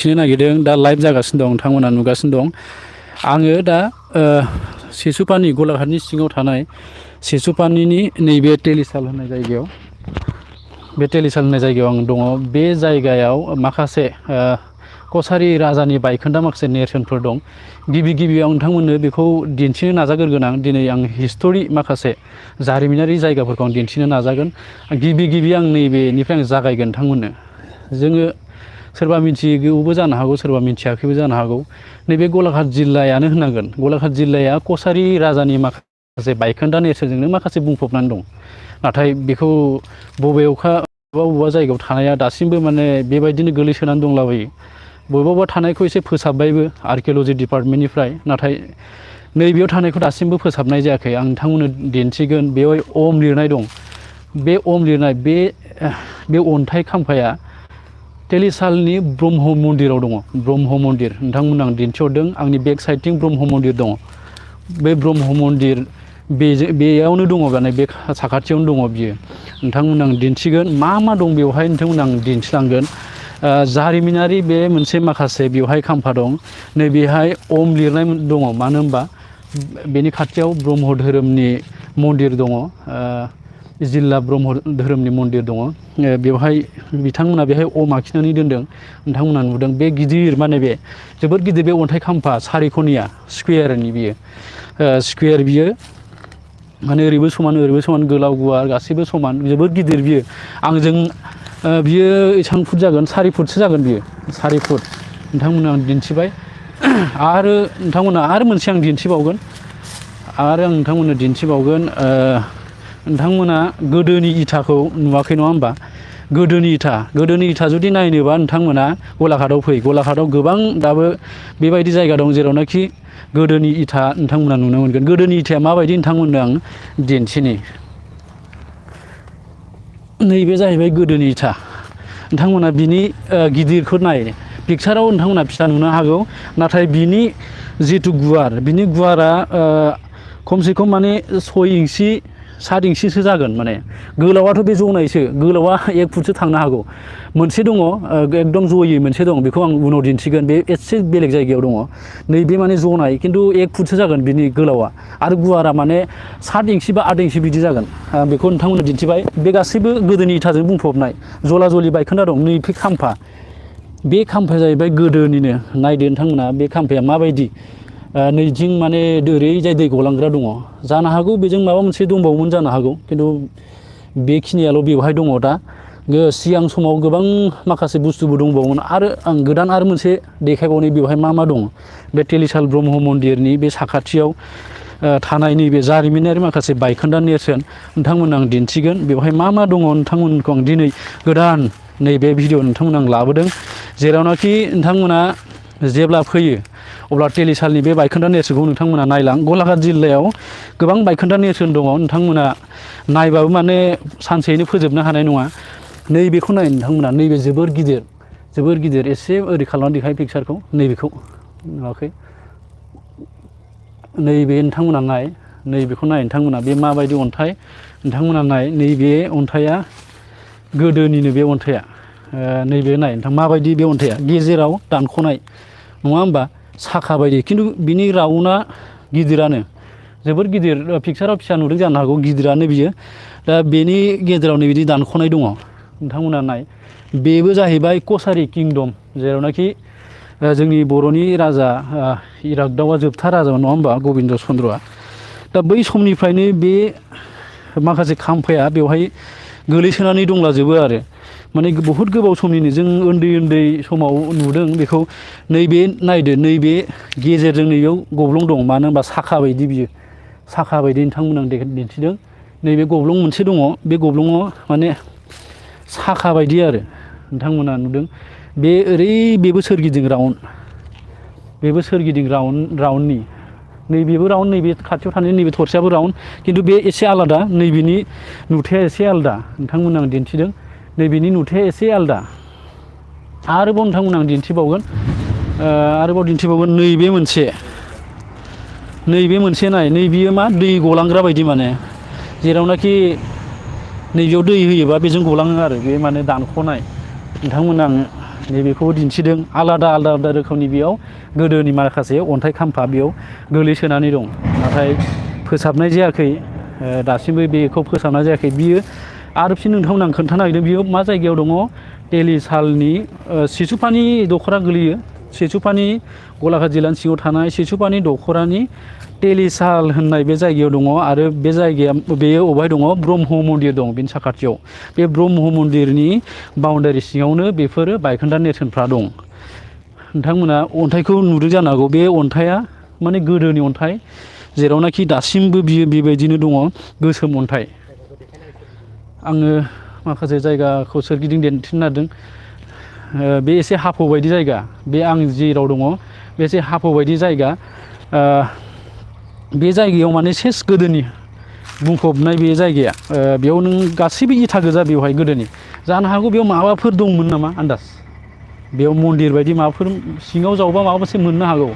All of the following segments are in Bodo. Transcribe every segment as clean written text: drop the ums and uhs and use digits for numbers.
दिन्थिनो नागिरदों दा लाइभ जागासिनो दं नोंथांमोना नुगासिनो दं आङो दा सेसुपानि गलाघाटनि सिङाव थानाय सेसुपानिनि नैबे टेलिसाल होननाय जायगायाव बे टेलिसाल होननाय जायगायाव आं दङ बे जायगायाव माखासे कसारि राजानि बायखोन्दा माखासे नेरसोनफोर दं गिबि गिबियाव नोंथांमोननो बेखौ दिन्थिनो नाजाग्रोगोन आं दिनै आं हिस्टरि माखासे जारिमिनारि जायगाफोरखौ आं दिन्थिनो नाजागोन गिबि आं नैबेनिफ्राय आं जागायगोन नोंथांमोननो जोङो सोरबा मिथिगौबो जानो हागौ सोरबा मिथियाखैबो जानो हागौ नैबे गलाघाट जिल्लायानो होनांगोन गलाघाट जिल्लाया कसारि राजानि माखासे बायखोन्दा नेरसोनजोंनो माखासे बुंफबनानै दं नाथाय बेखौ बबेबा जायगायाव थानाया दासिमबो माने बेबायदिनो गोलैसोनानै दंलाबायो बबेबा थानायखौ एसे फोसाबबायबो आर्किअलजि डिपार्टमेन्टनिफ्राय नाथाय नैबेयाव थानायखौ दासिमबो फोसाबनाय जायाखै आं नोंथांमोननो दिन्थिगोन बेवहाय अम लिरनाय दं बे अम लिरनाय बे अन्थाइ खाम्फाया टेलिसालनि ब्रह्म मन्दिराव दङ ब्रह्म मन्दिर नोंथांमोन आं दिन्थिहरदों आंनि बेक साइडथिं ब्रह्म मन्दिर दङ बे ब्रह्म मन्दिर बेयावनो दङ माने बे साखाथियावनो दङ बियो नोंथांमोन आं दिन्थिगोन मा दं बेवहाय नोंथांमोन आं दिन्थिलांगोन जारिमिनारि बे मोनसे माखासे बेवहाय खाम्फा दं नैबेहाय अम लिरनाय दङ मानो होनबा बेनि खाथियाव ब्रह्म धोरोमनि मन्दिर दङ जिल्ला ब्रह्म धोरोमनि मन्दिर दङ बेवहाय बिथांमोना बेहाय अम आखिनानै दोनदों नोंथांमोना नुदों बे गिदिर माने बे जोबोद गिदिर बे अन्थाइ खाम्फा सारिख'निया स्कुवेरनि बियो स्कुवेर बियो माने ओरैबो समान गोलाव गुवार गासैबो समान जोबोद गिदिर बियो आंजों बियो एसेबां फुट जागोन 4 फुटसो जागोन बियो 4 फुट नोंथांमोना आं दिन्थिबाय आरो नोंथांमोना आरो मोनसे आं दिन्थिबावगोन नोंथांमोना गोदोनि इथाखौ नुवाखै नङा होमबा गोदोनि इथा जुदि नायनोबा नोंथांमोना गलाघाटआव फै गलाघाटआव गोबां दाबो बेबायदि जायगा दं जेरावनाखि गोदोनि इथा नोंथांमोना नुनो मोनगोन गोदोनि इथाया माबायदि नोंथांमोननो आं दिन्थिनि नैबे जाहैबाय गोदोनि इथा नोंथांमोना बिनि गिदिरखौ नाय पिकचाराव नोंथांमोना फिसा नुनो हागौ नाथाय बिनि जिथु गुवार बिनि गुवारा खमसे खम माने 6 इंसि 7 इंसिसो जागोन माने गोलावाथ' बे जनायसो गोलावा 1 फुटसो थांनो हागौ मोनसे दङ एकदम जयै मोनसे दं बेखौ आं उनाव दिन्थिगोन बे एसे बेलेग जायगायाव दङ नैबे माने जनाय खिन्थु 1 फुटसो जागोन बिनि गोलावा आरो गुवारा माने 7 इंसि बा 8 इंसि बिदि जागोन बेखौ नोंथांमोननो दिन्थिबाय बे गासैबो गोदोनि इथाजों बुंफबनाय जला जलि बायखोन्दा दं नैबे खाम्फा बे खाम्फाया जाहैबाय गोदोनिनो नायदो नोंथांमोना बे खाम्फाया माबायदि नैजिं माने ओरैजाय दै गलांग्रा दङ जानो हागौ बेजों माबा मोनसे दंबावोमोन जानो हागौ खिन्थु बेखिनियाल' बेवहाय दङ दा सिगां समाव गोबां माखासे बुस्थुबो दंबावोमोन आरो आं गोदान आरो मोनसे देखायबावनि बेवहाय मा दङ बे टेलिसाल ब्रह्म मन्दिरनि बे साखाथियाव थानाय नैबे जारिमिनारि माखासे बायखोन्दा नेरसोन नोंथांमोन आं दिन्थिगोन बेवहाय मा दङ नोंथांमोनखौ आं दिनै गोदान नैबे भिडिअ नोंथांमोन आं लाबोदों जेरावनाखि नोंथांमोना जेब्ला फैयो अब्ला टेलिसालनि बे बायखोन्दा नेरसोनखौ नोंथांमोना नायलां गलाघाट जिल्लायाव गोबां बायखोन्दा नेरसोन दङ नोंथांमोना नायबाबो माने सानसेयैनो फोजोबनो हानाय नङा नैबेखौ नाय नोंथांमोना नैबे जोबोर गिदिर एसे ओरै खालामनानै देखाय पिकचारखौ नैबेखौ नुवाखै नैबे नोंथांमोना नाय नैबेखौ नाय नोंथांमोना बे माबायदि अन्थाइ नोंथांमोना नाय नैबे अन्थाइया गोदोनिनो बे अन्थाइया नैबे नाय नोंथां माबायदि बे अन्थाइया गेजेराव दानख'नाय नङा होमबा साखा बायदि खिन्थु बिनि राउन्डआ गिदिरानो जोबोर गिदिर पिकचाराव फिसा नुदों जानो हागौ गिदिरानो बियो दा बेनि गेजेराव नै बिदि दानख'नाय दङ नोंथांमोना नाय बेबो जाहैबाय कसारि किंदम जेरावनाखि जोंनि बर'नि राजा इरागदावा जोबथा राजामोन नङा होमबा गबिन्द चन्द्रआ दा बै समनिफ्रायनो बे माखासे खाम्फाया बेवहाय गोलैसोनानै दंलाजोबो आरो माने बहुद गोबाव समनिनो जों उन्दै समाव नुदों बेखौ नैबे नायदो नैबे गेजेरजों नैबेयाव गब्लं दं मानो होनबा साखा बायदि बियो साखा बायदि नोंथांमोन आं दिन्थिदों नैबे गब्लं मोनसे दङ बे गब्लङाव माने साखा बायदि आरो नोंथांमोना नुदों बे बेबो सोरगिदिं राउन्ड बेबो सोरगिदिं राउन्डनि नैबेबो राउन्ड नैबे खाथियाव थानाय नैबे थरसेयाबो राउन्ड खिन्थु बे एसे आलादा नैबेनि नुथाया एसे आलादा नोंथांमोन आं दिन्थिदों नैबेनि नुथाया एसे आलादा आरोबाव नोंथांमोन आं दिन्थिबावगोन नैबे मोनसे नाय नैबेयो मा दै गलांग्रा बायदि माने जेरावनाखि नैबेयाव दै होयोबा बेजों गलाङो आरो बे माने दानख'नाय नोंथांमोन आं नैबेखौबो दिन्थिदों आलादा आलादा रोखोमनि बेयाव गोदोनि माखासे अन्थाइ खाम्फा बेयाव गोलैसोनानै दं नाथाय फोसाबनाय जायाखै दासिमबो बेखौ फोसाबनाय जायाखै बियो आरो फिन नोंथांमोन आं खोन्थानो नागिरदों बियो मा जायगायाव दङ तेलिसालनि सिसुपानि दख'रा गोलैयो सिसुपानि गलाघाट जिल्लानि सिङाव थानाय सिसुपानि दख'रानि तेलिसाल होननाय बे जायगायाव दङ आरो बे जायगाया बेयो अबेहाय दङ ब्रह्म मन्दिर दं बेनि साखाथियाव बे ब्रह्म मन्दिरनि बाउण्डारि सिङावनो बेफोरो बायखोन्दा नेरसोनफ्रा दं नोंथांमोना अन्थाइखौ नुदों जानो हागौ बे अन्थाइआ माने गोदोनि अन्थाइ जेरावनाखि दासिमबो बियो बेबायदिनो दङ गोसोम अन्थाइ आङो माखासे जायगाखौ सोरगिदिं दिन्थिनो नागिरदों बे एसे हाफो बायदि जायगा बे आं जेराव दङ बे एसे हाफो बायदि जायगा बे जायगायाव माने सेस गोदोनि बुंफबनाय बे जायगाया बेयाव नों गासैबो इथा गोजा बेवहाय गोदोनि जानो हागौ बेयाव माबाफोर दंमोन नामा आन्दाज बेयाव मन्दिर बायदि माबाफोर सिङाव जावबा माबा मोनसे मोननो हागौ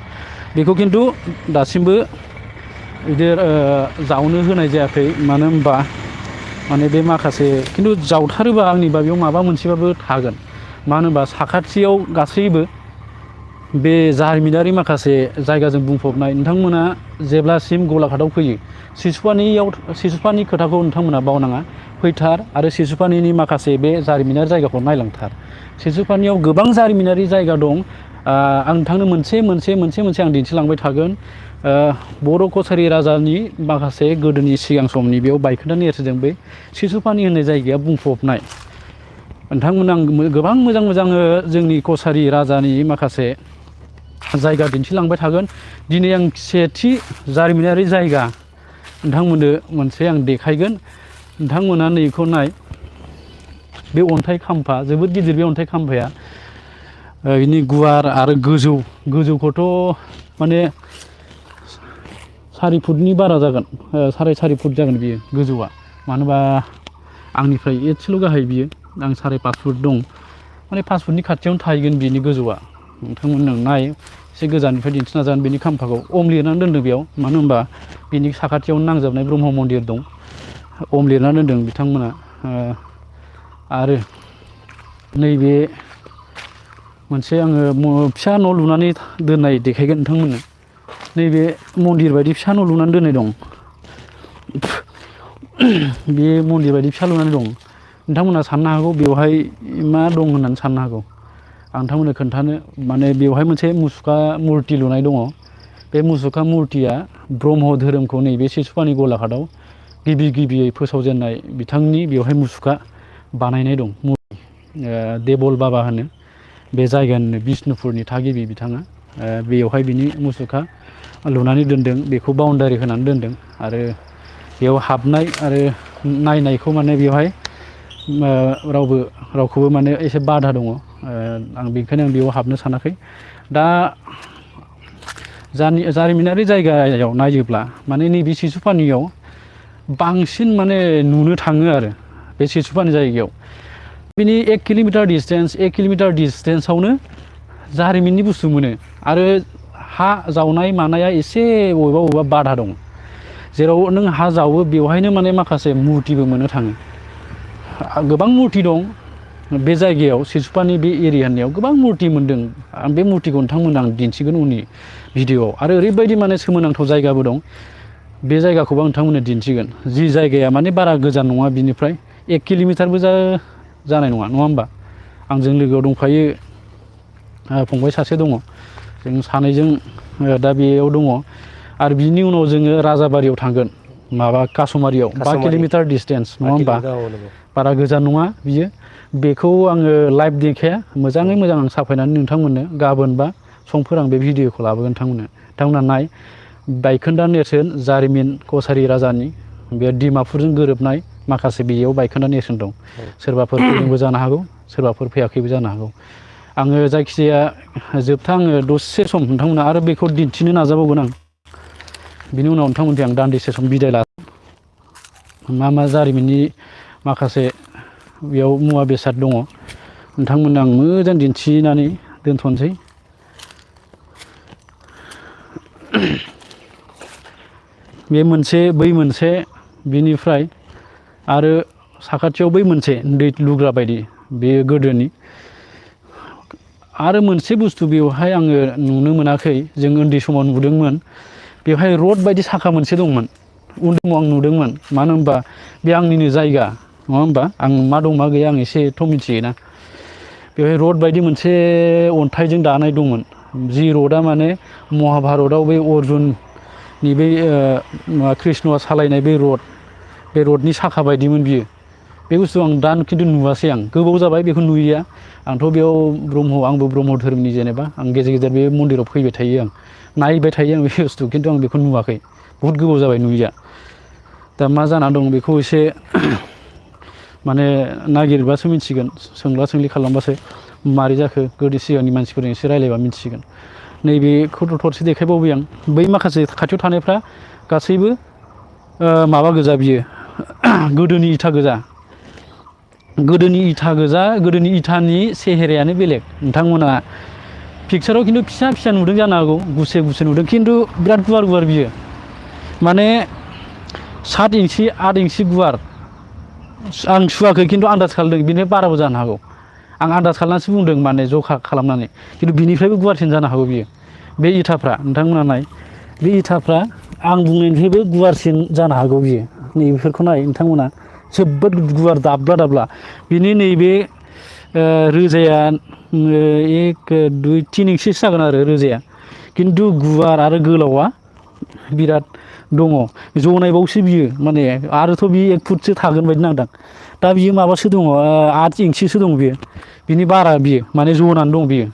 बेखौ खिन्थु दासिमबो बिदि जावनो होनाय जायाखै मानो होनबा माने बे माखासे खिन्थु जावथारोबा आंनिबा बेयाव माबा मोनसेबाबो थागोन मानो होनबा साखाथियाव गासैबो बे जारिमिनारि माखासे जायगाजों बुंफबनाय नोंथांमोना जेब्लासिम गलाघाटआव फैयो सिसुपानि खोथाखौ नोंथांमोना बावनाङा फैथार आरो सिसुपानिनि माखासे बे जारिमिनारि जायगाखौ नायलांथार सिसुपानियाव गोबां जारिमिनारि जायगा दं आं नोंथांनो मोनसे आं दिन्थिलांबाय थागोन बर' कछारी राजानि माखासे गोदोनि सिगां समनि बेयाव बायखोन्दा नेरसोनजों बे सिसुपानि होननाय जायगाया बुंफबनाय नोंथांमोन आं गोबां मोजां जोंनि कछारी राजानि माखासे जायगा दिन्थिलांबाय थागोन दिनै आं सेथि जारिमिनारि जायगा नोंथांमोननो मोनसे आं देखायगोन नोंथांमोना नैखौ नाय बे अन्थाइ खाम्फा जोबोद गिदिर बे अन्थाइ खाम्फाया बिनि गुवार आरो गोजौखौथ' माने 4 फुटनि बारा जागोन 4.5 फुट जागोन बियो गोजौआ मानो होनबा आंनिफ्राय एसेल' गाहाय बियो आं 5.5 फुट दं माने 5 फुटनि खाथियावनो थाहैगोन बिनि गोजौआ नोंथांमोन नाय एसे गोजाननिफ्राय दिन्थिना जागोन बेनि खाम्फाखौ ओम लिरनानै दोनदों बेयाव मानो होनबा बिनि साखाथियावनो नांजाबनाय ब्रह्म मन्दिर दं ओम लिरनानै दोनदों बिथांमोना आरो नैबे मोनसे आङो फिसा न' लुनानै दोननाय देखायगोन नोंथांमोननो नैबे मन्दिर बायदि फिसा न' लुनानै दोननाय दं बे मन्दिर बायदि फिसा लुनानै दं नोंथांमोना साननो हागौ बेवहाय मा दं होननानै साननो हागौ आं नोंथांमोननो खोन्थानो माने बेवहाय मोनसे मुसुखा मुर्ति लुनाय दङ बे मुसुखा मुर्तिया ब्रह्म धोरोमखौ नैबे सिसुपानि गलाघाटआव गिबियै फोसावजेननाय बिथांनि बेवहाय मुसुखा बानायनाय दं देबल बाबा होनो बे जायगानिनो बिष्णुपुरनि थागिबि बिथाङा बेवहाय बिनि मुसुखा लुनानै दोनदों बेखौ बाउण्डारि होनानै दोनदों आरो बेयाव हाबनाय आरो नायनायखौ माने बेवहाय रावखौबो माने एसे बाधा दङ आं बेनिखायनो बेयाव हाबनो सानाखै दा जारिमिनारि जायगायाव नायोब्ला माने नैबे सिसुपानियाव बांसिन माने नुनो थाङो आरो बे सिसुपानि जायगायाव बिनि 1 किल'मिटार डिसटेन्सआवनो जारिमिननि बुस्थु मोनो आरो हा जावनाय मानाया एसे बबेबा बाधा दं जेराव नों हा जावो बेवहायनो माने माखासे मुर्तिबो मोननो थाङो गोबां मुर्ति दं बे जायगायाव सिसुपानि बे एरियानियाव गोबां मुर्ति मोनदों आं बे मुर्तिखौ नोंथांमोन आं दिन्थिगोन उननि भिडिअ'आव आरो ओरैबायदि माने सोमोनांथाव जायगाबो दं बे जायगाखौबो आं नोंथांमोननो दिन्थिगोन जि जायगाया माने बारा गोजान नङा बिनिफ्राय 1 किल'मिटारबो जानाय नङा होमबा आंजों लोगोआव दंफायो फंबाय सासे दङ जों सानैजों दा बेयाव दङ आरो बिनि उनाव जोङो राजाबारियाव थांगोन माबा कासमारियाव 5 किल'मिटार डिसटेन्स नङा होमबा बारा गोजान नङा बियो बेखौ आङो लाइभ देखाया मोजाङै मोजां आं साफायनानै नोंथांमोननो गाबोन बा समफोर आं बे भिडिअखौ लाबोगोन नोंथांमोना नाय बायखोन्दा नेरसोन जारिमिन कछारी राजानि बे डिमापुरजों गोरोबनाय माखासे बेयाव बायखोन्दा नेरसोन दं सोरबाफोर फैदोंबो जानो हागौ सोरबाफोर फैयाखैबो जानो हागौ आङो जायखिजाया जोबथा आङो दसे सम नोंथांमोना आरो बेखौ दिन्थिनो नाजाबावगोन आं बिनि उनाव नोंथांमोनजों आं दान्दिसे सम बिदाय मा जारिमिननि माखासे बेयाव मुवा बेसाद दङ नोंथांमोननो आं मोजां दिन्थिनानै दोनथ'नोसै बे मोनसे बै मोनसे बिनिफ्राय आरो साखाथियाव बै मोनसे दै लुग्रा बायदि बेयो गोदोनि आरो मोनसे बुस्थु बेवहाय आङो नुनो मोनाखै जों उन्दै समाव नुदोंमोन बेवहाय रड बायदि साखा मोनसे दंमोन उन्दै समाव आं नुदोंमोन मानो होनबा बे आंनिनो जायगा नङा होमबा आं मा दं मा गैया आं एसेथ' मिथियोना बेवहाय रड बायदि मोनसे अन्थाइजों दानाय दंमोन जि रडआ माने महाभारतआव बै अर्जुननि बै कृष्णआ सालायनाय बे रडनि साखा बायदिमोन बियो बे बुस्थु आं दा खिन्थु नुवासै आं गोबाव जाबाय बेखौ नुयैया आंथ' बेयाव आंबो ब्रह्म धोरोमनि जेनेबा आं गेजेर गेजेर बे मन्दिराव फैबाय थायो आं नायबाय थायो आं बे बुस्थु खिन्थु आं बेखौ नुवाखै बहुद गोबाव जाबाय नुयैया दा मा जाना दं बेखौ एसे माने नागिरबासो मिथिगोन सोंला सोंलि खालामबासो मारै जाखो गोदो सिगांनि मानसिफोरजों एसे रायलायबा मिथिसिगोन नैबेखौथ' थरसे देखायबावबाय आं बै माखासे खाथियाव थानायफ्रा गासैबो माबा गोजा बियो गोदोनि इथा गोजा गोदोनि इथानि सेहेरायानो बेलेग नोंथांमोना पिक्साराव खिन्थु फिसा फिसा नुदों जानो हागौ गुसे गुसे नुदों खिन्थु बिराद गुवार गुवार बियो माने 7 इंसि 8 इंसि गुवार आं सुवाखै खिन्थु आन्दाज खालामदों बिनिफ्राय बाराबो जानो हागौ आं आन्दाज खालामनानैसो बुंदों माने जखा खालामनानै खिन्थु बिनिफ्रायबो गुवारसिन जानो हागौ बियो बे इथाफ्रा नोंथांमोना नाय बे इथाफ्रा आं बुंनायनिफ्रायबो गुवारसिन जानो हागौ बियो नैबेफोरखौ नाय नोंथांमोना जोबोद गुवार दाब्ला दाब्ला बिनि नैबे रोजाया 1 2 3 इंसिसो जागोन आरो रोजाया खिन्थु गुवार आरो गोलावा बिराद दङ जनायबावसो बियो माने आरोथ' बियो 1 फुटसो थागोन बायदि नांदां दा बियो माबासो दङ 8 इंसिसो दङ बियो बिनि बारा बियो माने जनानै दं बियो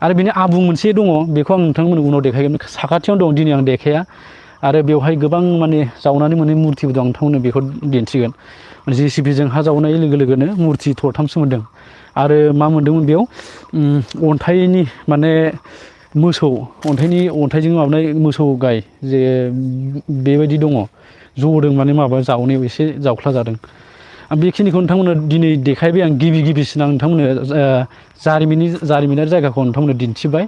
आरो बिनि आबुं मोनसे दङ बेखौ आं नोंथांमोननो उनाव देखायगोन साखाथियावनो दं दिनै आं देखाया आरो बेवहाय गोबां माने जावनानै मोननाय मुर्तिबो दं नोंथांमोननो बेखौ दिन्थिगोन JCBजों हा जावनाय लोगो लोगोनो मुर्ति थरथामसो मोन्दों आरो मा मोन्दोंमोन बेयाव अन्थाइनि माने अन्थाइजों माबानाय मोसौ गाय जे बेबायदि दङ जदों माने माबा जावनायाव एसे जावख्ला जादों आं बेखिनिखौ नोंथांमोननो दिनै देखायबाय आं गिबिसिन आं नोंथांमोननो जारिमिनारि जायगाखौ नोंथांमोननो दिन्थिबाय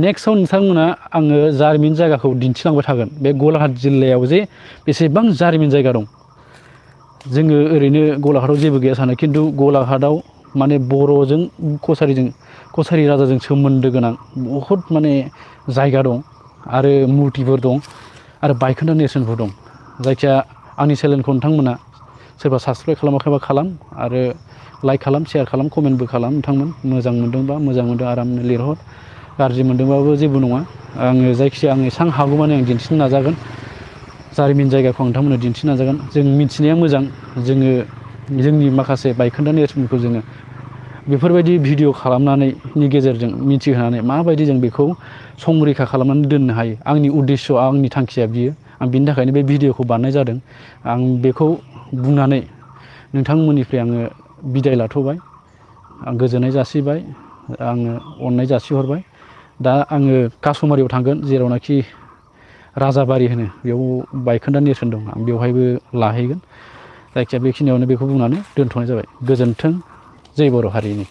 नेक्स्टआव नोंथांमोना आङो जारिमिन जायगाखौ दिन्थिलांबाय थागोन बे गलाघाट जिल्लायाव जे बेसेबां जारिमिन जायगा दं जोङो ओरैनो गलाघाटआव जेबो गैया सानो खिन्थु गलाघाटआव माने बर'जों कसारि राजाजों सोमोन्दो गोनां बहुद माने जायगा दं आरो मुर्तिफोर दं आरो बायखोन्दा नेरसोनफोर दं जायखिया आंनि चेनेलखौ नोंथांमोना सोरबा साबसक्राइब खालामाखैबा खालाम आरो लाइक खालाम शेयार खालाम कमेन्टबो खालाम नोंथांमोन मोजां मोनदोंबा मोजां मोनदों आरामनो लिरहर गाज्रि मोनदोंबाबो जेबो नङा आङो जायखिजाया आं एसां हागौमानि आं दिन्थिनो नाजागोन जारिमिन जायगाखौ आं नोंथांमोननो दिन्थिनो नाजागोन जों मिथिनाया मोजां जोङो जोंनि माखासे बायखोन्दा नेरसोनफोरखौ जोङो बेफोरबायदि भिडिअ खालामनायनि गेजेरजों मिथिहोनानै माबायदि जों बेखौ संरैखा खालामनानै दोननो हायो आंनि उद्देश्य आंनि थांखिया बियो आं बिनि थाखायनो बे भिडिअखौ बानायनाय जादों आं बेखौ बुंनानै नोंथांमोननिफ्राय आङो बिदाय लाथ'बाय आं गोजोननाय जासिबाय आङो अननाय जासिहरबाय दा आङो कासमारियाव थांगोन जेरावनाखि राजाबारि होनो बेयाव बायखोन्दा नेरसोन दं आं बेवहायबो लाहैगोन जायखिया बेखिनियावनो बेखौ बुंनानै दोनथ'नाय जाबाय गोजोन्थों जय बर' हारिनि